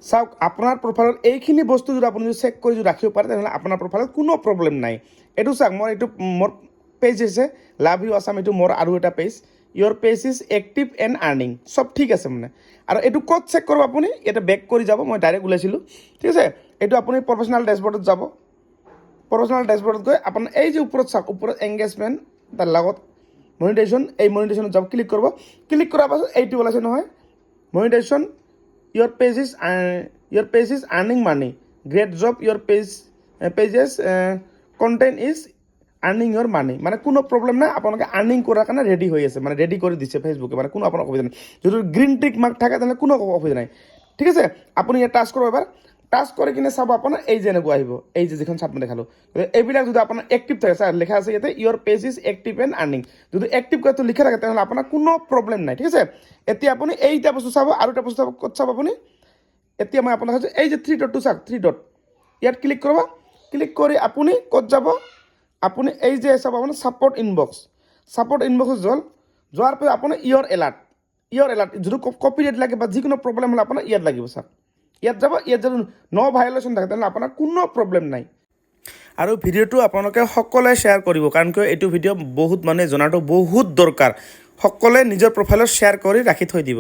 চাওক আপোনাৰ প্ৰফাইলত এইখিনি বস্তু যদি আপুনি চেক কৰি যদি ৰাখিব পাৰে তেনেহ'লে আপোনাৰ প্ৰফাইলত কোনো প্ৰব্লেম নাই। এইটো চাওক মোৰ পেজ আছে লাভ ইউ আছাম, এইটো মোৰ আৰু এটা page. Your page is active and earning, চব ঠিক আছে মানে। আৰু এইটো ক'ত চেক কৰিব আপুনি, ইয়াতে বেক কৰি যাব, মই ডাইৰেক্ট ওলাইছিলোঁ, ঠিক আছে। এইটো আপুনি প্ৰফেচনেল ডেছবৰ্ডত যাব। প্ৰফেচনেল ডেছবৰ্ডত গৈ আপোনাৰ এই যে ওপৰত চাওক, ওপৰত এংগেজমেণ্ট, তাৰ লগত মনিটাইজেশ্যন, এই মনিটাইজেশ্যনত যাব, ক্লিক কৰিব। ক্লিক কৰাৰ পাছত এইটো ওলাইছে নহয়, monetisation, your page is earning money, great job, your pages content is earning your money, মানে কোনো প্ৰব্লেম নাই, আপোনালোকে আৰ্নিং কৰাৰ কাৰণে ৰেডি হৈ আছে, মানে ৰেডি কৰি দিছে ফেচবুকে, মানে কোনো আপোনাৰ অসুবিধা নাই। যদি গ্ৰীণ টিক মাৰ্ক থাকে তেনেহ'লে কোনো অসুবিধা নাই, ঠিক আছে। আপুনি ইয়াত টাচ কৰিব এবাৰ, টাচ কৰি কিনে চাব আপোনাৰ এই যে এনেকুৱা আহিব, এই যে যিখন চাবমিট দেখালোঁ, এইবিলাক যদি আপোনাৰ এক্টিভ থাকে, চাৰ লিখা আছে ইয়াতে your page is active and earning, যদি এক্টিভ কৰাটো লিখা থাকে তেনেহ'লে আপোনাৰ কোনো প্ৰব্লেম নাই, ঠিক আছে। এতিয়া আপুনি এইটা বস্তু চাব, আৰু এটা বস্তু ক'ত চাব আপুনি, এতিয়া মই আপোনাক কৈছোঁ এই যে থ্ৰী ডটটো চাওক, থ্ৰী ডট, ইয়াত ক্লিক কৰিব। ক্লিক কৰি আপুনি ক'ত যাব, আপুনি এই যে চাব আপোনাৰ ছাপৰ্ট ইনবক্স যোৱাৰ পিছত আপুনি ইয়ৰ এলাৰ্ট যদি কপিৰাইট লাগে বা যিকোনো প্ৰব্লেম হ'লে আপোনাৰ ইয়াত লাগিব চাওক, ইয়াত যাব। ইয়াত যদি ন' ভাইলেশ্যন থাকে তেনেহ'লে আপোনাৰ কোনো প্ৰব্লেম নাই। আৰু ভিডিঅ'টো আপোনালোকে সকলোৱে শ্বেয়াৰ কৰিব, কাৰণ কিয় এইটো ভিডিঅ' বহুত মানুহে জনাটো বহুত দৰকাৰ। সকলোৱে নিজৰ প্ৰফাইলত শ্বেয়াৰ কৰি ৰাখি থৈ দিব।